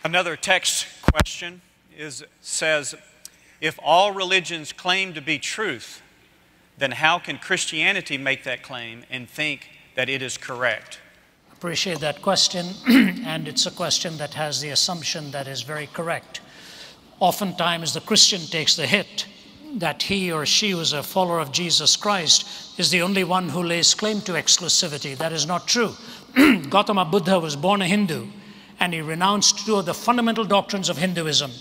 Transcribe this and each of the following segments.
Another text question says, if all religions claim to be truth, then how can Christianity make that claim and think that it is correct? Appreciate that question, and it's a question that has the assumption that is very correct. Oftentimes the Christian takes the hit that he or she who is a follower of Jesus Christ is the only one who lays claim to exclusivity. That is not true. Gautama Buddha was born a Hindu, and he renounced two of the fundamental doctrines of Hinduism,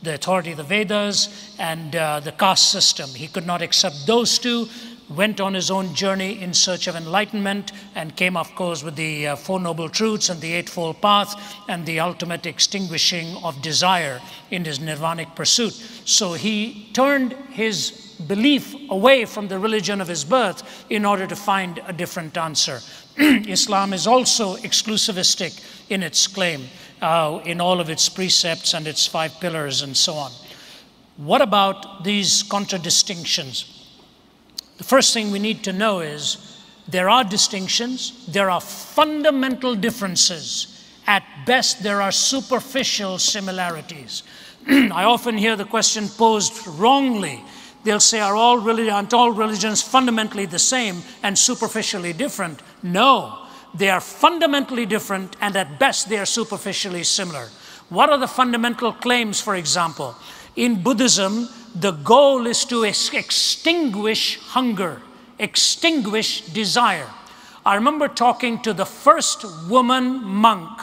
the authority of the Vedas and the caste system. He could not accept those two, went on his own journey in search of enlightenment, and came, of course, with the Four Noble Truths and the Eightfold Path and the ultimate extinguishing of desire in his nirvanic pursuit. So he turned his belief away from the religion of his birth in order to find a different answer. Islam is also exclusivistic in its claim, in all of its precepts and its 5 pillars and so on. What about these contradistinctions? The first thing we need to know is there are distinctions, there are fundamental differences. At best, there are superficial similarities. I often hear the question posed wrongly. They'll say, aren't all religions fundamentally the same and superficially different? No, they are fundamentally different, and at best they are superficially similar. What are the fundamental claims, for example? In Buddhism, the goal is to extinguish hunger, extinguish desire. I remember talking to the first woman monk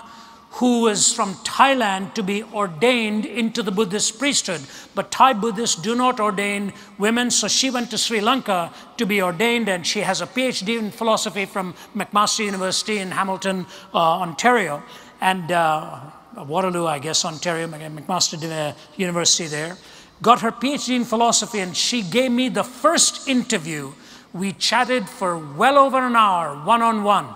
who was from Thailand to be ordained into the Buddhist priesthood. But Thai Buddhists do not ordain women, so she went to Sri Lanka to be ordained, and she has a PhD in philosophy from McMaster University in Hamilton, Ontario, and Waterloo, I guess, Ontario, McMaster University there. Got her PhD in philosophy, and she gave me the first interview. We chatted for well over an hour, one-on-one,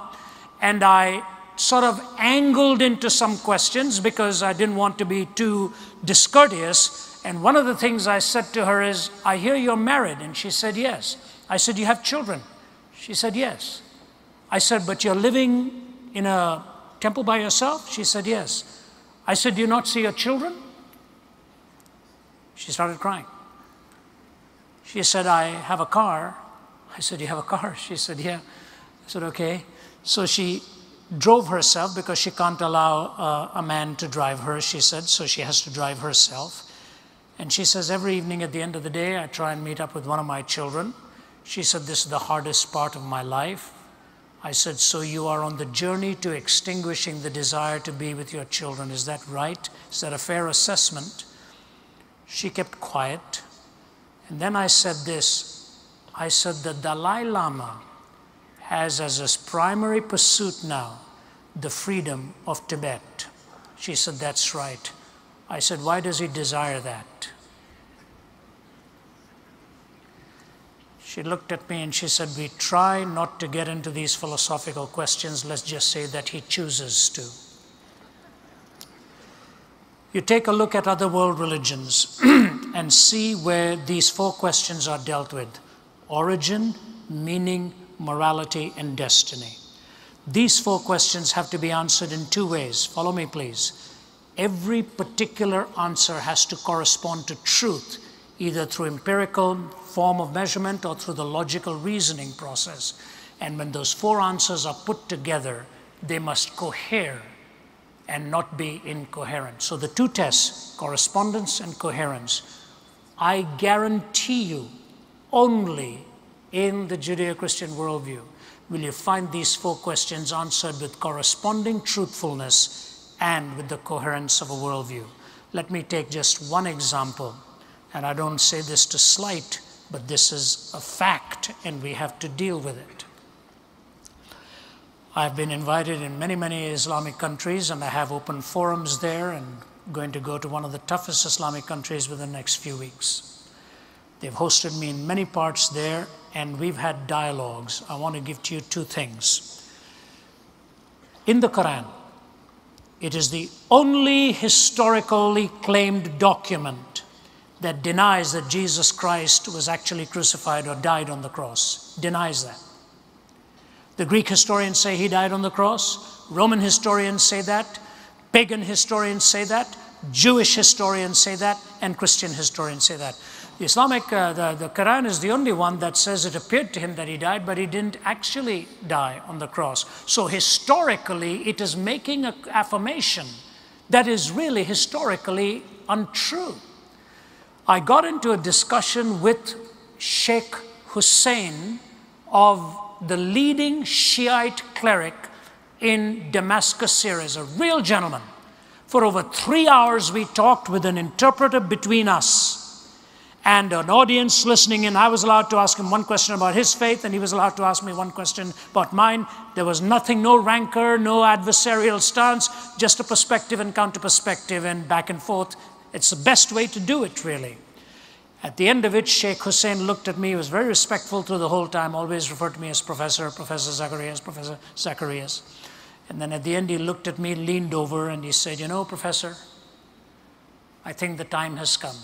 and I sort of angled into some questions because I didn't want to be too discourteous. And one of the things I said to her is, I hear you're married. And she said, yes. I said, you have children? She said, yes. I said, but you're living in a temple by yourself? She said, yes. I said, do you not see your children? She started crying. She said, I have a car. I said, you have a car? She said, yeah. I said, okay. So she drove herself because she can't allow a man to drive her, she said, so she has to drive herself. And she says, every evening at the end of the day, I try and meet up with one of my children. She said, this is the hardest part of my life. I said, so you are on the journey to extinguishing the desire to be with your children. Is that right? Is that a fair assessment? She kept quiet. And then I said this. I said, the Dalai Lama has as his primary pursuit now the freedom of Tibet. She said, that's right. I said, why does he desire that? She looked at me and she said, we try not to get into these philosophical questions. Let's just say that he chooses to. You take a look at other world religions and see where these 4 questions are dealt with: origin, meaning, morality, and destiny. These 4 questions have to be answered in 2 ways. Follow me, please. Every particular answer has to correspond to truth, either through empirical form of measurement or through the logical reasoning process. And when those 4 answers are put together, they must cohere and not be incoherent. So the 2 tests, correspondence and coherence, I guarantee you, only in the Judeo-Christian worldview will you find these 4 questions answered with corresponding truthfulness and with the coherence of a worldview. Let me take just one example, and I don't say this to slight, but this is a fact and we have to deal with it. I've been invited in many, many Islamic countries, and I have open forums there, and going to go to one of the toughest Islamic countries within the next few weeks. They've hosted me in many parts there, and we've had dialogues. I want to give to you 2 things. In the Quran, it is the only historically claimed document that denies that Jesus Christ was actually crucified or died on the cross. Denies that. The Greek historians say he died on the cross. Roman historians say that. Pagan historians say that, Jewish historians say that, and Christian historians say that. The the Quran is the only one that says it appeared to him that he died, but he didn't actually die on the cross. So historically, it is making an affirmation that is really historically untrue. I got into a discussion with Sheikh Hussein of the leading Shiite cleric in Damascus, Syria, is a real gentleman. For over 3 hours, we talked with an interpreter between us and an audience listening in. I was allowed to ask him one question about his faith, and he was allowed to ask me one question about mine. There was nothing, no rancor, no adversarial stance, just a perspective and counter-perspective and back and forth. It's the best way to do it, really. At the end of it, Sheikh Hussein looked at me. He was very respectful through the whole time, always referred to me as Professor Zakarias, Professor Zakarias. And then at the end, he looked at me, leaned over, and he said, "You know, Professor, I think the time has come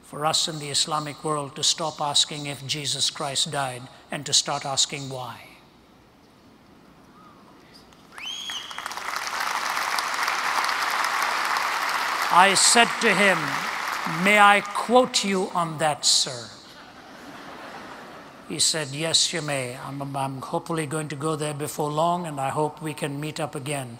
for us in the Islamic world to stop asking if Jesus Christ died and to start asking why." I said to him, "May I quote you on that, sir?" He said, "Yes, you may. I'm hopefully going to go there before long, and I hope we can meet up again."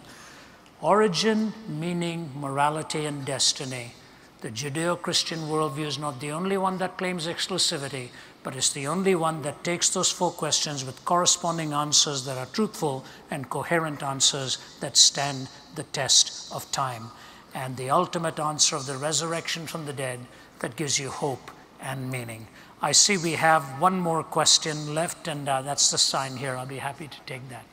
Origin, meaning, morality, and destiny. The Judeo-Christian worldview is not the only one that claims exclusivity, but it's the only one that takes those 4 questions with corresponding answers that are truthful and coherent answers that stand the test of time. And the ultimate answer of the resurrection from the dead that gives you hope and meaning. I see we have one more question left, and that's the sign here. I'll be happy to take that.